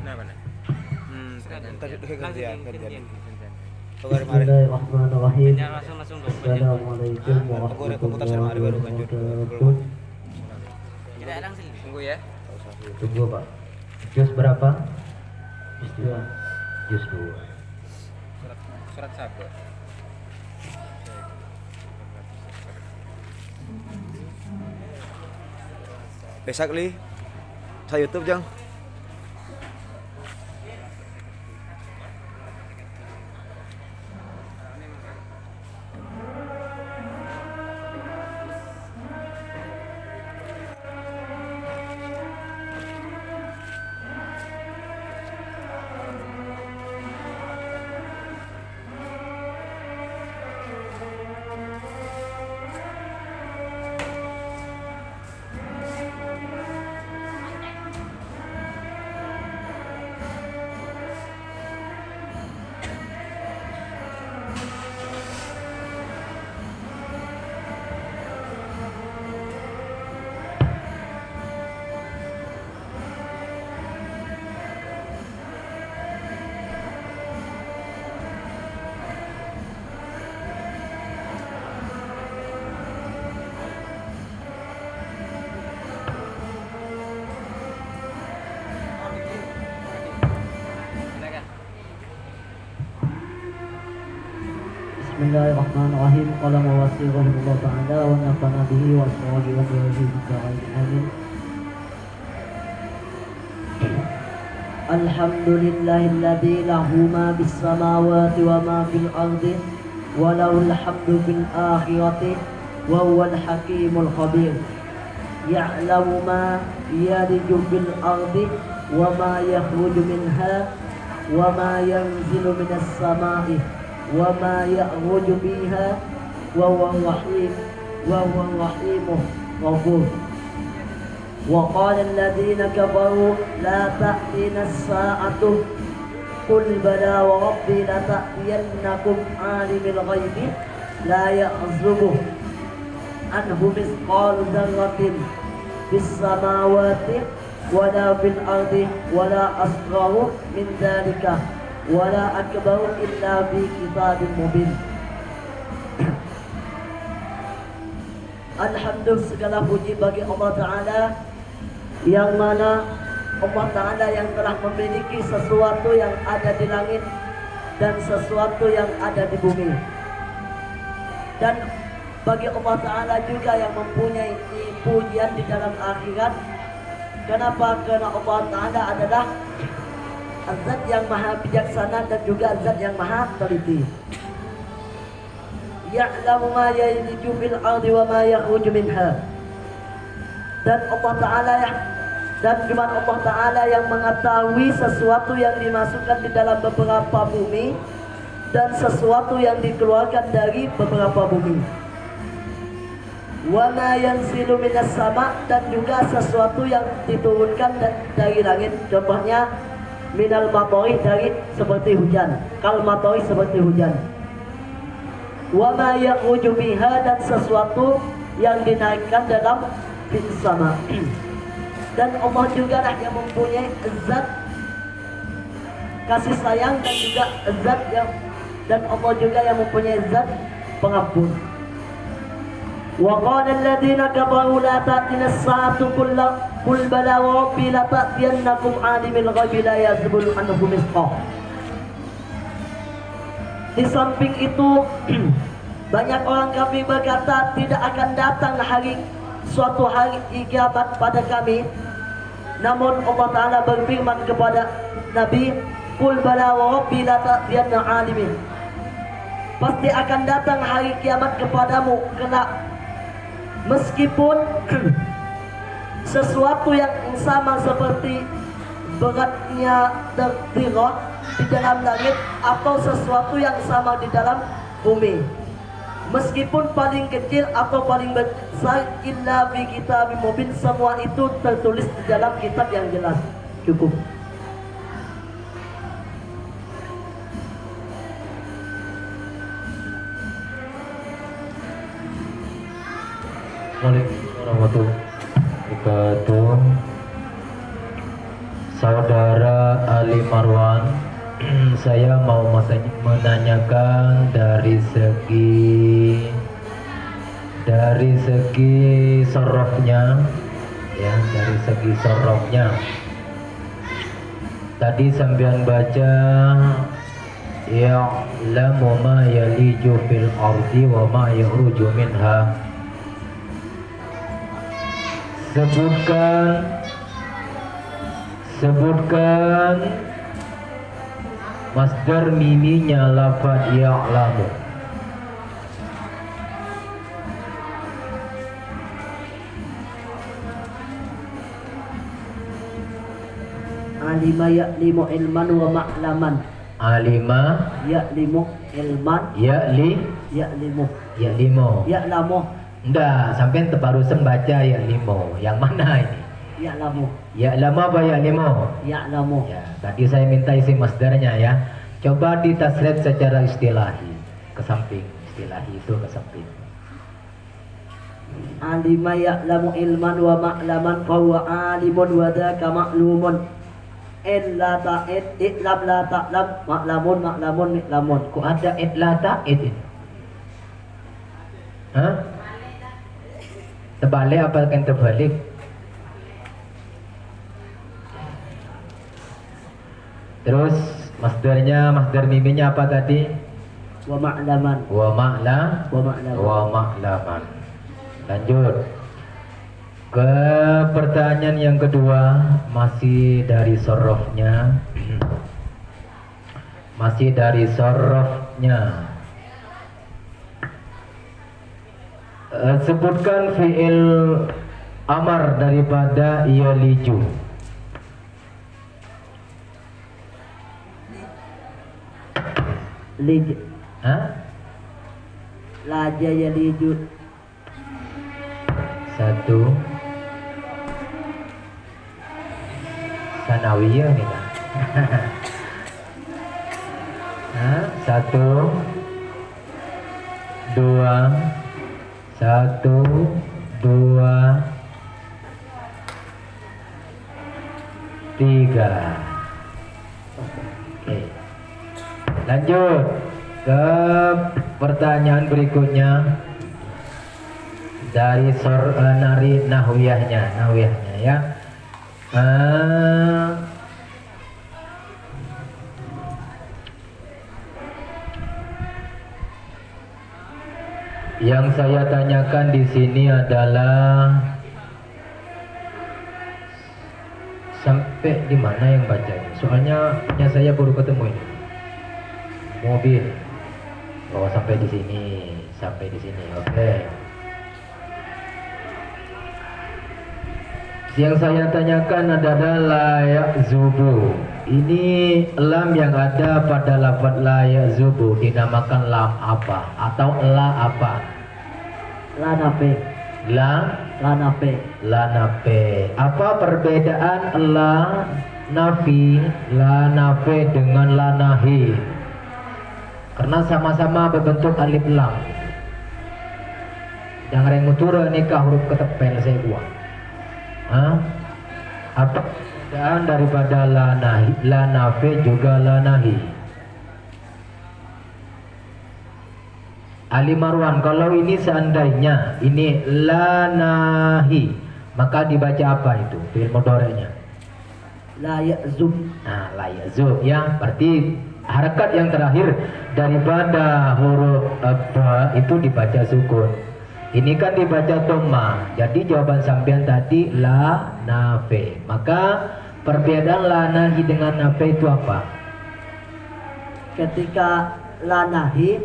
Kenapa nih? Gantian. Bismillahirrahmanirrahim. Langsung Assalamualaikum warahmatullahi wabarakatuh. Tidak langsung. Tunggu ya. Tunggu Pak. Juz berapa? Juz 2. Juz 2. Surat sabar. Besak li. Sa YouTube jang. Bismillahirrahmanirrahim. Qala mawasirullah ta'ala wa nafana bihi wa sallallahu wa sallam. Amin. Alhamdulillahilladzi lahu ma bis samawati wa ma fil ardi wa lahul hamdu fil akhirati wa huwal hakimul khabir. Ya'lamu ma yaliju fil ardi wa ma yakhruju minha wa ma yanzilu minas sama'i wa ma ya'ruju biha wa huwa rahim ghafur. Wa qala alladhina kafaru la ta'tina as-sa'atu qul bala wa rabbi la ta'tiyannakum 'alimul ghaibi la ya'zubu anhu mithqalu dharratin fis samawati wala fil ardi wala asgharu min dhalika wala akbaru illa fi kitabin mubin. Alhamdulillah, segala puji bagi Allah Ta'ala, yang mana Allah Ta'ala yang telah memiliki sesuatu yang ada di langit dan sesuatu yang ada di bumi. Dan bagi Allah Ta'ala juga yang mempunyai pujian di dalam akhirat. Kenapa? Karena Allah Ta'ala adalah Zat yang maha bijaksana dan juga Zat yang maha teliti. Ya'lamu ma yaliju fil ardi wa ma yakhruju minha. Dan Allah Ta'ala cuma Allah Ta'ala yang mengetahui sesuatu yang dimasukkan di dalam beberapa bumi dan sesuatu yang dikeluarkan dari beberapa bumi. Wa ma yanzilu minas sama, dan juga sesuatu yang diturunkan dari langit. Contohnya minal matoi, dari seperti hujan, kal matoi seperti hujan. Wa ma yakhruju biha, dan sesuatu yang dinaikkan dalam sama. Dan Allah juga lah yang mempunyai zat kasih sayang dan juga zat yang, dan Allah juga yang mempunyai zat pengampun. Wa qala alladziina kafaru la ta'tina as-saa'atu qul bala wa rabbi la ta'tiyannakum 'alimul ghaibi la yazbulu anhu misqah. Di samping itu banyak orang kafir berkata tidak akan datang suatu hari kiamat pada kami. Namun Allah Ta'ala berfirman kepada Nabi, qul bala wa rabbi la ta'tiyanna 'alimin. Pasti akan datang hari kiamat kepadamu kelak, meskipun sesuatu yang sama seperti beratnya dirah di dalam langit atau sesuatu yang sama di dalam bumi, meskipun paling kecil atau paling besar, illa fi kitabim mubin, semua itu tertulis di dalam kitab yang jelas. Cukup. Waalaikumsalam warahmatullahi wabarakatuh. Saudara Ali Marwan, saya mau menanyakan dari segi sorofnya, ya, dari segi sorofnya. Tadi sampean baca ya'lamu ma yaliju fil ardi wa ma yakhruju minha. Sebutkan masdar miminya lafaz ya'lamu. Alima ya'limu ilman wa ma'laman. Alima Ya'limu ilman. ya'limu. Ya'lamu. Enggak, sampai barusan baca ya'limu. Yang mana ini? Ya'lamu. Ya'lamu apa ya'limu? Ya'lamu. Ya, tadi saya minta isi masdarnya ya. Coba ditasrif secara istilahi ke samping. Istilahi itu ke samping. Alima ya'lamu ilman wa ma'laman fa huwa alimun wa dzaka ma'lumun. Illa ta'id i'lam la ta'lam ma'lamun mi'lamun. Kok ada la ta'id ini? Hah? Terbalik apa kan terbalik? Terus masdar miminya apa tadi? Wa ma'laman. Wa ma'laman. Lanjut ke pertanyaan yang kedua, masih dari sorofnya. Sebutkan fi'il amar daripada yaliju. Lij. Hah? Laja yaliju. Satu sanawiyah nih kan. Nah, satu dua tiga. Oke. Lanjut ke pertanyaan berikutnya dari nari nahwiyahnya ya. Yang saya tanyakan di sini adalah sampai di mana yang bacanya? Soalnya punya saya baru ketemu ini. Mobil. Oh, sampai di sini. Oke. Yang saya tanyakan adalah layak zubu. Ini lam yang ada pada lafaz layak zubu dinamakan lam apa atau la apa? La nafe. La nafe. Apa perbedaan la nafi, la nafe dengan la nahi? Karena sama-sama berbentuk alif lam. Yang rengutur nikah huruf ketepel saya buat. Apa perbedaan daripada la nafi juga la nahi? Ali Marwan, kalau ini seandainya ini la nahi, maka dibaca apa itu fi'il mudhari'nya? La ya'zub. Nah, la ya'zub ya, berarti harakat yang terakhir daripada huruf ba itu dibaca sukun. Ini kan dibaca dhamma. Jadi jawaban sampean tadi la nafi. Maka perbedaan la nahi dengan nafi itu apa? Ketika la nahi,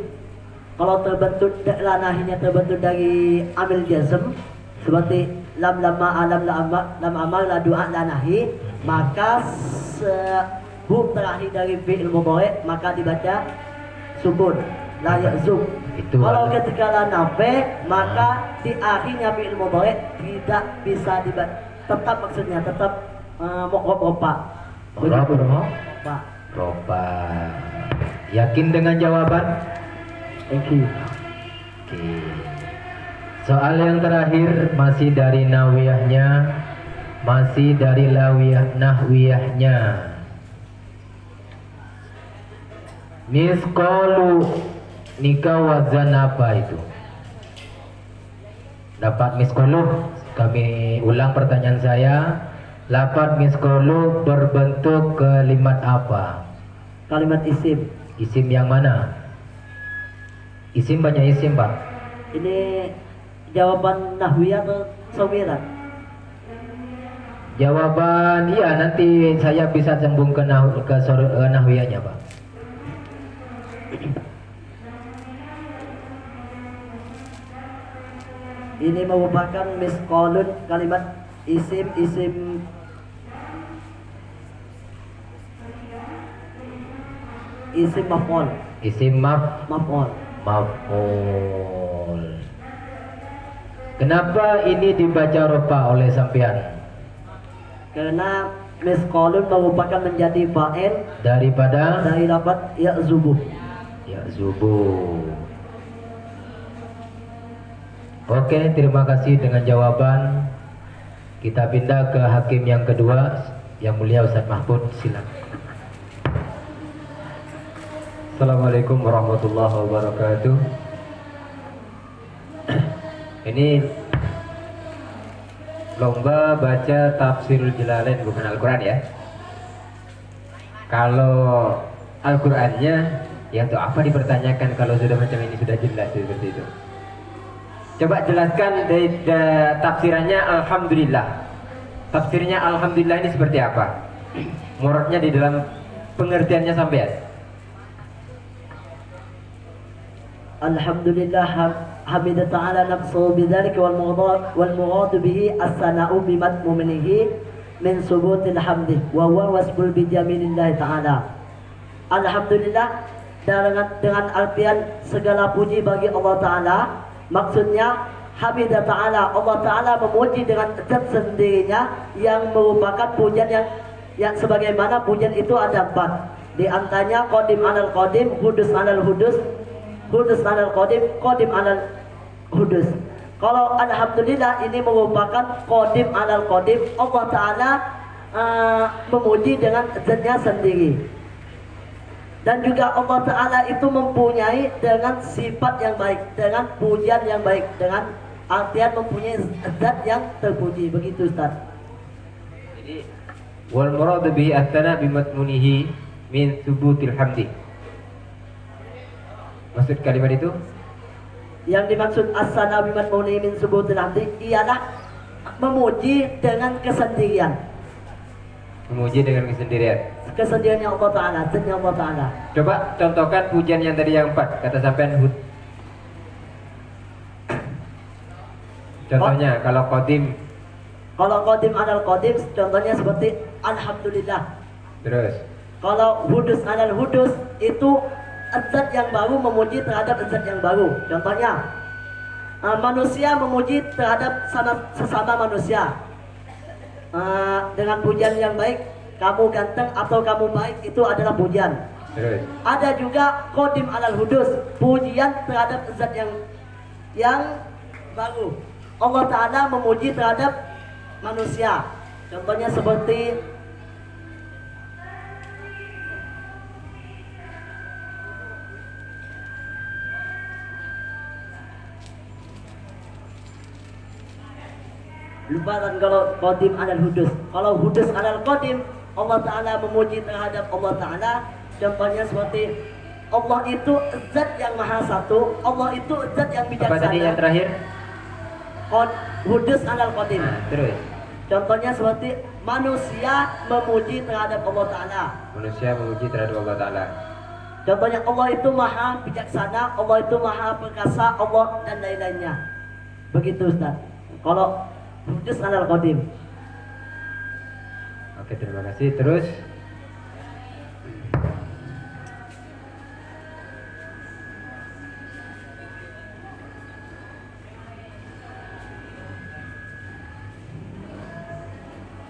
kalau terbentuk la nahinya terbentuk dari amil jazm seperti lam lama alam lam amal la du'a la nahi, maka huruf terakhir dari fi'il mudhari' maka dibaca sukun la ya'zub. Kalau ketika la nafi, maka di akhirnya fi'il mudhari' tidak bisa dibaca, tetap maksudnya tetap ropa. Ropa. Yakin dengan jawaban? Thank you. Oke. Soal yang terakhir masih dari nawiyahnya. Masih dari lawiyah nahwiyahnya. Misqalu nikah wazan apa itu? Dapat misqalu. Kami ulang pertanyaan saya. Lafaz misqalu berbentuk kalimat apa? Kalimat isim. Isim yang mana? Isim banyak isim, Pak. Ini jawaban nahwiyah atau somiran? Jawaban iya, nanti saya bisa sambung ke nahwiyahnya, Pak. Ini merupakan misqalun, kalimat isim maf'ul. Isim Maf'ul. maf'ul. Kenapa ini dibaca rofa oleh sampean? Karena misqalun merupakan menjadi fa'il Daripada dari lafaz ya'zubu. ya zubu. Oke, terima kasih dengan jawaban. Kita pindah ke hakim yang kedua, yang mulia Ustaz Mahfud, silakan. Assalamualaikum warahmatullahi wabarakatuh. Ini lomba baca tafsirul Jalalain, bukan Al-Quran ya. Kalau Al-Qurannya ya untuk apa dipertanyakan kalau sudah macam ini, sudah jelas seperti itu. Coba jelaskan tafsirannya Alhamdulillah. Tafsirnya Alhamdulillah ini seperti apa? Muradnya di dalam pengertiannya sampean. Alhamdulillah hamida ta'ala nafsuhu bidzalika wal murad bihi as-sana'u bimadmunihi min subutil hamdi wa huwa wasbul bijamilillah ta'ala. Alhamdulillah dengan artian segala puji bagi Allah Ta'ala. Maksudnya hamidah ta'ala, Allah Ta'ala memuji dengan zat sendirinya yang merupakan pujian yang sebagaimana pujian itu ada 4. Di antaranya qadim alal qadim, hudus alal hudus, hudus alal qadim, qadim alal hudus. Kalau alhamdulillah ini merupakan qadim alal qadim, Allah Ta'ala memuji dengan zatnya sendiri. Dan juga Allah Ta'ala itu mempunyai dengan sifat yang baik, dengan pujian yang baik, dengan artian mempunyai zat yang terpuji. Begitu Ustaz. Jadi wal murad bihi athana bimatmunihi min subutil hamdi. Maksud kalimat itu? Yang dimaksud as-sana bimatmunihi min subutil hamdi ialah memuji dengan kesendirian. Memuji dengan kesendirian. Kesendiriannya Allah Ta'ala, zatnya Allah Ta'ala. Coba contohkan pujian yang tadi yang 4, kata sampean contohnya kalau qadim. Kalau qadim alal qadim, contohnya seperti alhamdulillah. Terus Kalau hudus alal hudus, itu zat yang baru memuji terhadap zat yang baru. Contohnya manusia memuji terhadap sesama manusia dengan pujian yang baik. Kamu ganteng atau kamu baik, itu adalah pujian. terus Ada juga qadim alal hudus, pujian terhadap zat yang baru. Allah Ta'ala memuji terhadap manusia. Contohnya seperti lupa kan kalau qadim alal hudus. Kalau hudus alal qadim, Allah Ta'ala memuji terhadap Allah Ta'ala. Contohnya seperti Allah itu zat yang maha satu, Allah itu zat yang apa tadi yang bijaksana. terakhir? Hudus alal qadim. Nah, terus Contohnya seperti manusia memuji terhadap Allah Ta'ala. manusia memuji terhadap Allah Ta'ala. Contohnya Allah itu maha bijaksana, Allah itu maha perkasa, Allah dan lain-lainnya. Begitu Ustaz. Kalau hudus alal qadim. Oke, terima kasih. Terus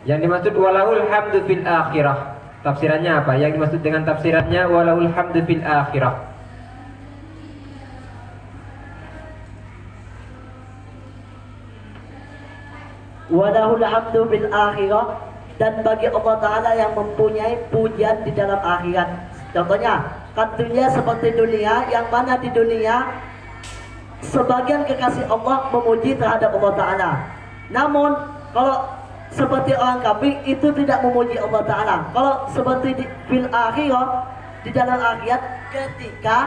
yang dimaksud walahul hamdu fil akhirah, tafsirannya apa? Yang dimaksud dengan tafsirannya walahul hamdu fil akhirah. walahul hamdu bil akhirah, dan bagi Allah Ta'ala yang mempunyai pujian di dalam akhirat. Contohnya, dunia seperti dunia, yang mana di dunia sebagian kekasih Allah memuji terhadap Allah Ta'ala. Namun kalau seperti orang kafir itu tidak memuji Allah Ta'ala. Kalau seperti di fil akhirah, di dalam akhirat, ketika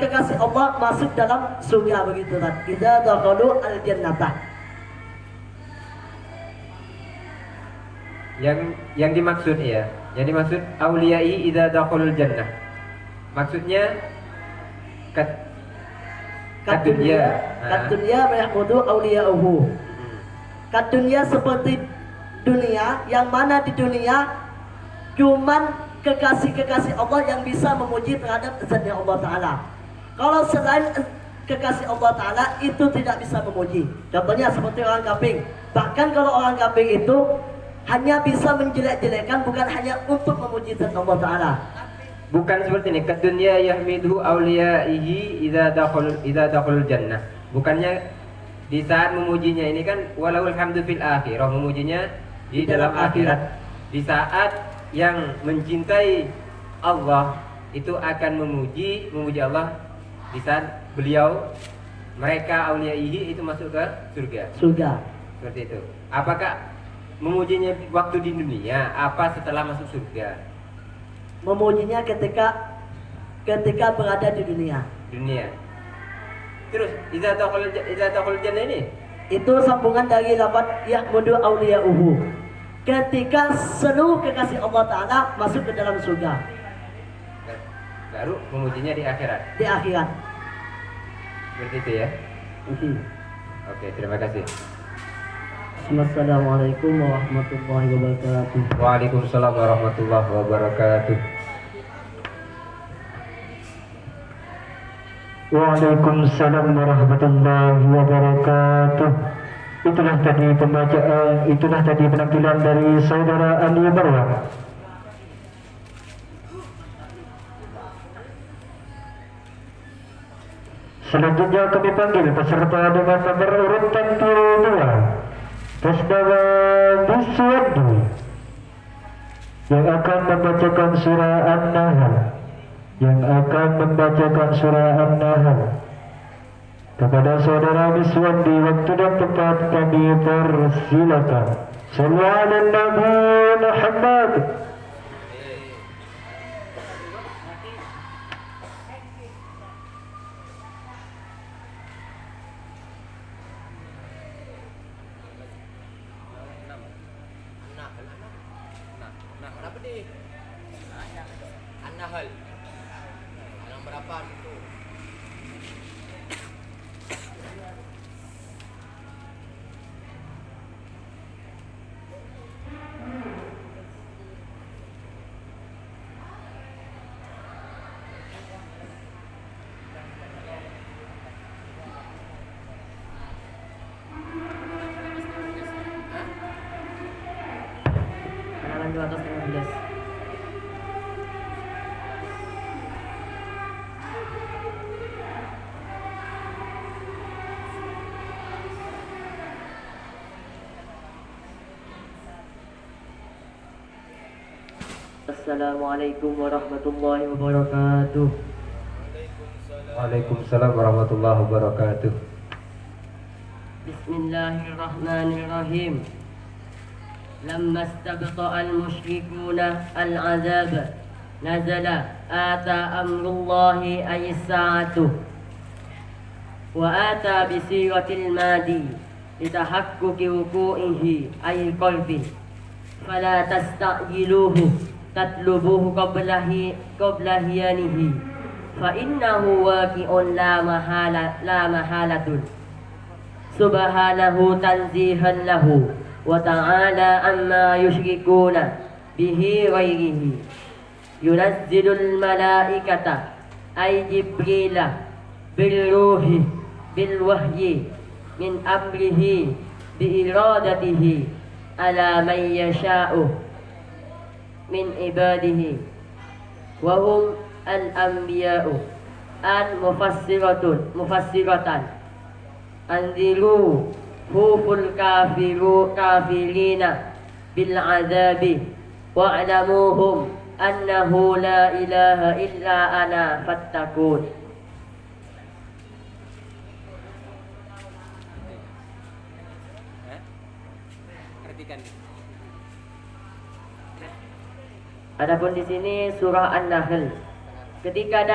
kekasih Allah masuk dalam surga, begitu kan. Idza dakhalu al-jannata. Yang dimaksud ya, yang dimaksud auliyai idza dakhalul jannah. Maksudnya kat dunya yahmudu auliya'uhu. Kat dunya seperti dunia, yang mana di dunia cuman kekasih-kekasih Allah yang bisa memuji terhadap zatnya Allah Ta'ala. Kalau selain kekasih Allah Ta'ala itu tidak bisa memuji. Contohnya seperti orang kafir. Bahkan kalau orang kafir itu hanya bisa menjelek-jelekan, bukan hanya untuk memuji zat Allah Ta'ala. Bukan seperti ini. Kat dunya yahmidu auliyaihi idza dakhalul jannah. Bukannya di saat memujinya ini kan walahul hamdu fil akhirah, memujinya di dalam akhirat. Di saat yang mencintai Allah itu akan memuji Allah di saat mereka auliyaihi itu masuk ke surga. Seperti itu. Apakah memujinya waktu di dunia apa setelah masuk surga? Memujinya ketika berada di dunia. Terus idza dakhalul jannah ini itu sambungan dari lafaz yahmudu auliya'uhu. Ketika seluruh kekasih Allah Ta'ala masuk ke dalam surga, baru memujinya di akhirat. Seperti itu ya. Oke, terima kasih. Assalamualaikum warahmatullahi wabarakatuh. Waalaikumsalam warahmatullahi wabarakatuh. Waalaikumsalam warahmatullahi wabarakatuh. Itulah tadi penampilan dari saudara Ali Marwan. Selanjutnya kami panggil peserta dengan nomor urutan 2, Tasdawa Biswadi, yang akan membacakan surah An-Nahl. Kepada saudara Biswandi, waktu dan tempat kami persilakan. Sallu ala Nabi Muhammad. An-Nahl. Yang berapa itu? Halaman 215. Assalamualaikum warahmatullahi wabarakatuh. Waalaikumsalam warahmatullahi wabarakatuh. Bismillahirrahmanirrahim. Lamma istabta'a al-musyrikuna al-'azab nazala ata amrullahi ay as-sa'atu wa ata bi siratil madi litahaqquqi wuqu'ihi ay qalbi fala tasta'jiluhu tatlubuhu qabla hiyanihi fa innahu waqi'un la mahalatun subhanahu tanzihan lahu wa ta'ala amma yushrikuna bihi ghairihi yunazzilul malaikata ay jibrila bil ruhi bil wahyi min amrihi bi iradatihi ala man yasha'u min ibadihi wa hum al-anbiya'u al-mufassiratan anzilu huful kafirina bil azabi wa'lamuhum annahu la ilaha illa ana fattakun. Perhatikan. Adapun di sini surah An-Nahl. Ketika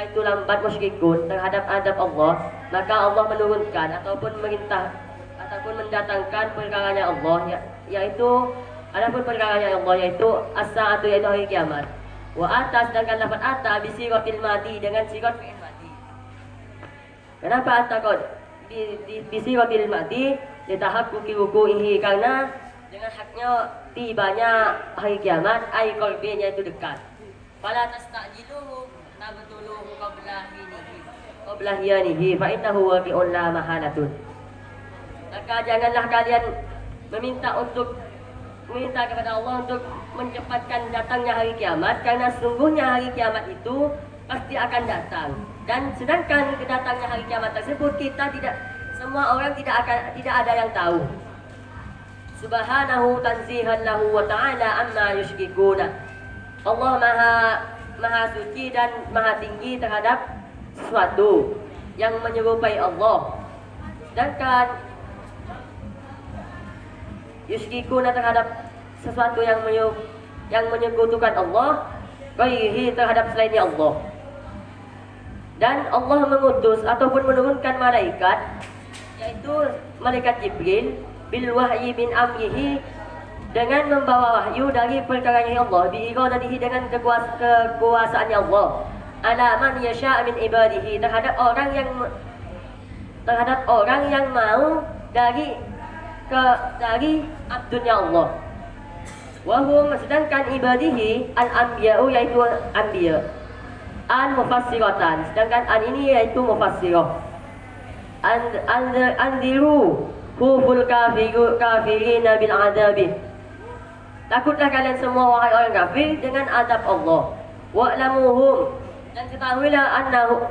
itu lambat musyrikun terhadap adab Allah, maka Allah menurunkan ataupun merintah ataupun mendatangkan perkaranya Allah, yaitu adapun perkaranya Allah yaitu as-saatu, yaitu hari kiamat. Wa atas, sedangkan lafaz ata bisiratil madi dengan sirat fi'il madi. Kenapa ata kau bisiratil madi? Litahaqquqi wuqu'ihi, karena dengan haknya tibanya hari kiamat, ai qalbinya itu dekat. Fala tastajiluhu tabtuluhu qabla hiyanihi fa innahu waqi'un la mahalatun. Maka janganlah kalian meminta kepada Allah untuk mencepatkan datangnya hari kiamat, karena sungguhnya hari kiamat itu pasti akan datang. Dan sedangkan kedatangnya hari kiamat tersebut semua orang tidak ada yang tahu. Subhanahu tanzihan lahu wa ta'ala amma yusyrikuna. Allah maha suci dan maha tinggi terhadap sesuatu yang menyerupai Allah. Sedangkan yusyrikuna terhadap sesuatu yang menyekutukan Allah, ghairihi terhadap selainnya Allah. Dan Allah mengutus ataupun menurunkan malaikat, yaitu malaikat Jibril, bil wahyi bin amrihi, dengan membawa wahyu dari perkaranya Allah, bi iradatihi, dengan kekuasaannya Allah, ala man yasha' min ibadihi, terhadap orang yang mau dari abdunya Allah. Wahum, sedangkan ibadihi al-anbiya'u, yaitu anbiya, al-mufassiratan, sedangkan an ini yaitu mufassirah. Andiru huful kafirina bil adabi. Takutlah kalian semua wahai orang kafir dengan adab Allah. Wa'lamuhum, dan ketahuilah annahu,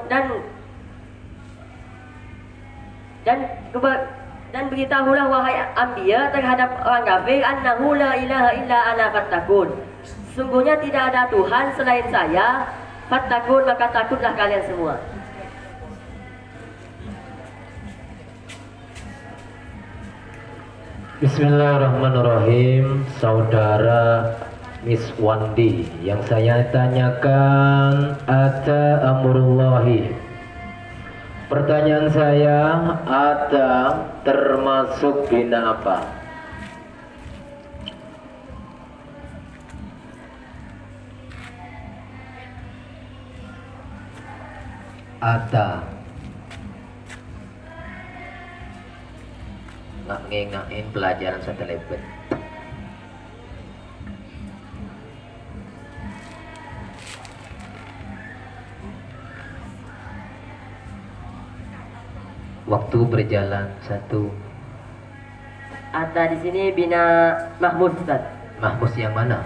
dan beritahulah wahai anbiya terhadap orang kafir, annahu la ilaha illa ana fattakun. Sungguhnya tidak ada Tuhan selain saya, fattakun, maka takutlah kalian semua. Bismillahirrahmanirrahim. Saudara Miss Wandi, yang saya tanyakan ada amurullahi. Pertanyaan saya, ada termasuk bina apa? Ada ngain pelajaran satelit. Waktu berjalan satu. Ada di sini bina Mahmud, Ustaz. Mahmus yang mana?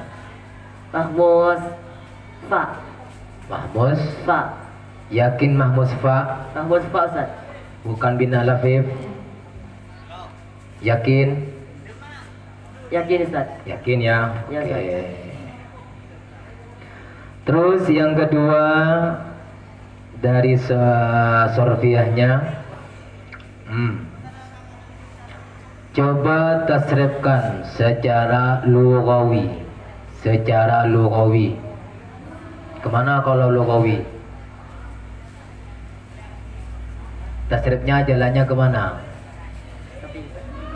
Mahmus Fa. Mahmus Fa. Yakin Mahmus Fa? Mahmus Fa, Ustaz. Bukan bina Lafif. Yakin? Yakin, Ustaz. Yakin ya? Ya, Oke. Ustaz. Terus yang kedua dari sorfiahnya, coba tasrifkan secara lughawi. Secara lughawi. Kemana kalau lughawi? Tasrifnya jalannya kemana?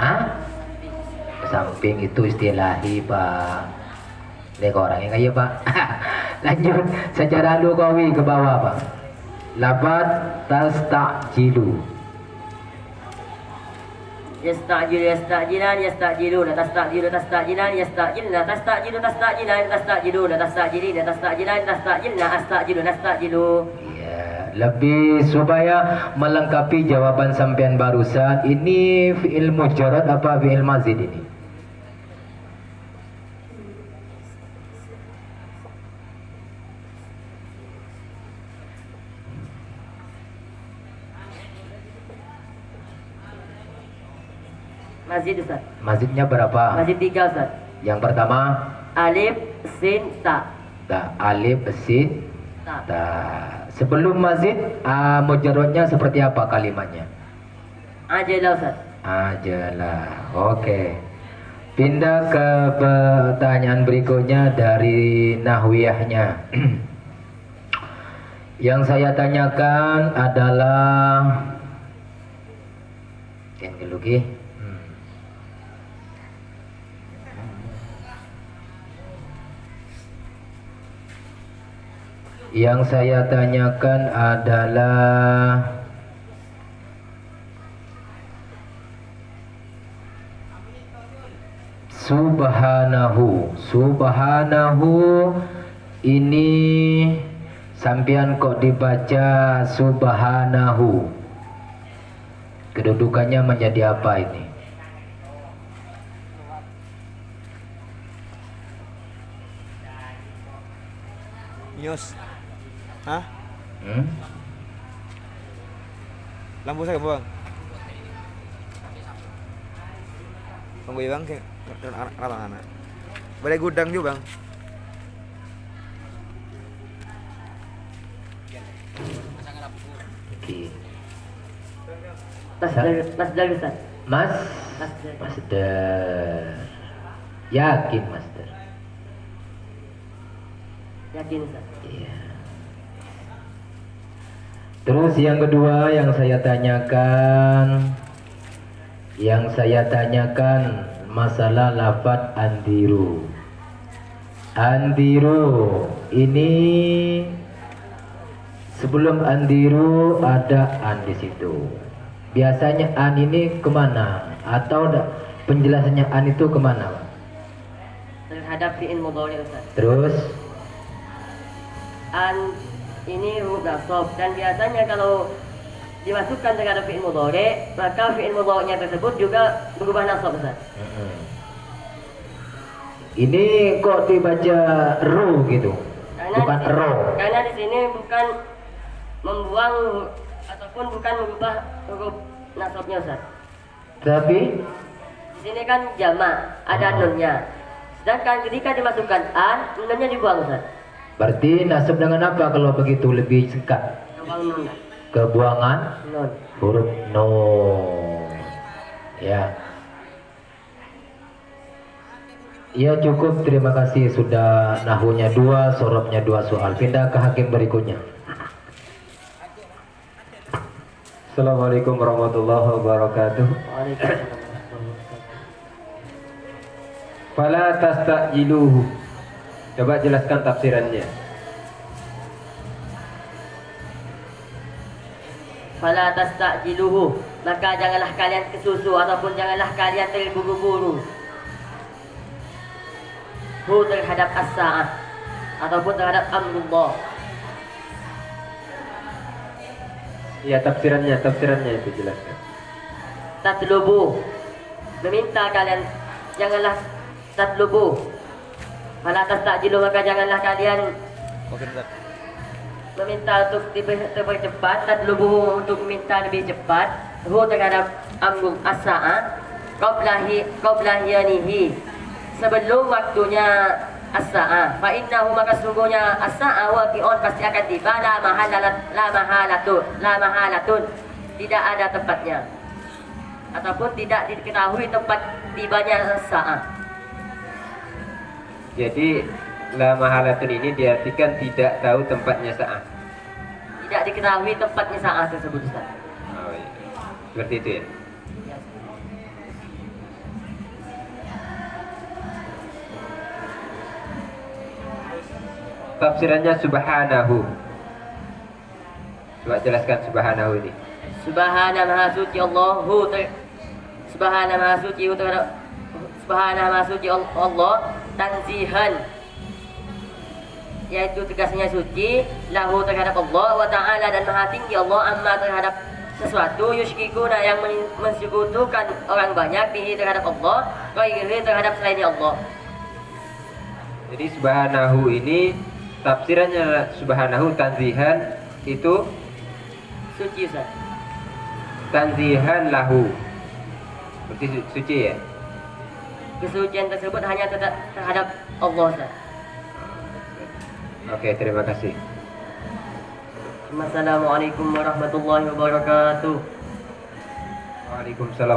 Hah? Samping itu istilahi, Pak. Ini orangnya kayak Pak. Lanjut secara lughawi ke bawah, Pak. Lafaz tastajilu. Yastajilu yastajilun yastajiluna tastajilu tastajilun yastajilna tastajilu tastajilan tastajiluna tastajilina tastajilan tastajilna astajilu nastajilu. Lebih supaya melengkapi jawaban sampean barusan, ini fi'il mujarrad apa fi'il mazid ini? Masjid Ustaz. Masjidnya berapa? Masjid 3 Ustaz. Yang pertama, Alif, Sin, Ta. alif, sin, Ta. ta. Sebelum masjid, mujarrodnya seperti apa kalimatnya? Ajalah Ustaz. Ajalah. Oke. Pindah ke pertanyaan berikutnya dari nahwiyahnya. Yang saya tanyakan adalah yang dulu Ki. Yang saya tanyakan adalah Subhanahu. Subhanahu ini sampean kok dibaca Subhanahu. Kedudukannya menjadi apa ini? Nyus. Hah? Hmm? Lampu saya bang. Tunggu ya bang, kenapa anak? Balai gudang juga bang. Oke. Masdar Ustaz. Masdar. Yakin Master? Yakin Ustaz. Iya. Terus yang kedua yang saya tanyakan masalah lafadz andiru. Andiru ini sebelum andiru ada an di situ. Biasanya an ini kemana? Atau penjelasannya an itu kemana? Terhadap fi'il mudhari Ustaz. Terus An ini huruf nasab dan biasanya kalau dimasukkan terhadap fi'il mudhari, maka fi'il mudhari'nya tersebut juga berubah nasab Ustaz. ini kok dibaca ru gitu, bukan ro. Karena di sini bukan membuang ataupun bukan mengubah huruf nasabnya Ustaz. Tapi Di sini kan jama, ada nunnya. Sedangkan ketika dimasukkan an, nunnya dibuang Ustaz. berarti nasab dengan apa kalau begitu lebih singkat? Buang nun. Kebuangan Nun. huruf nun. Ya. Ya cukup, terima kasih sudah nahunya 2, sorobnya 2 soal. Pindah ke hakim berikutnya. Assalamualaikum warahmatullahi wabarakatuh. Waalaikumsalam. Fala tastajiluhu. Coba jelaskan tafsirannya. Fala tastajiluhu, maka janganlah kalian kesusu ataupun janganlah kalian terburu-buru. Hu terhadap as-sa'ah ataupun terhadap amrullah. Ya tafsirannya itu jelaskan. Tatlubu, meminta kalian, janganlah tatlubu. Fala tastajilu, maka janganlah kalian Oke bentar. meminta untuk dipercepat. Tatlubu, untuk meminta lebih cepat. Hu terhadap amrul as-sa'ah qabla hiyanihi, sebelum waktunya as-sa'ah. Fa innahu, maka sungguhnya as-sa'ah waqi'un, pasti akan tiba. La mahalatun, tidak ada tempatnya ataupun tidak diketahui tempat tibanya as-sa'ah. Jadi la mahalatun ini diartikan tidak tahu tempatnya sa'ah. Tidak diketahui tempatnya sa'ah tersebut Ustaz. Oh, iya. Seperti itu ya. Tafsirannya subhanahu. Coba jelaskan subhanahu ini. Subhana maha suci Allah, Subhana maha suci Subhana maha suci Allah, tanzihan, yaitu tegasnya suci, lahu terhadap Allah, wa ta'ala, dan maha tinggi Allah, amma terhadap sesuatu, yusyrikuna, yang mensekutukan orang banyak, bihi terhadap Allah, ghairihi terhadap selain Allah. Jadi subhanahu ini tafsirannya subhanahu tanzihan itu Suci Ustaz. tanzihan lahu. Berarti suci ya? Kesucian tersebut hanya terhadap Allah, Ustaz. Oke, terima kasih. Assalamualaikum warahmatullahi wabarakatuh. Waalaikumsalam.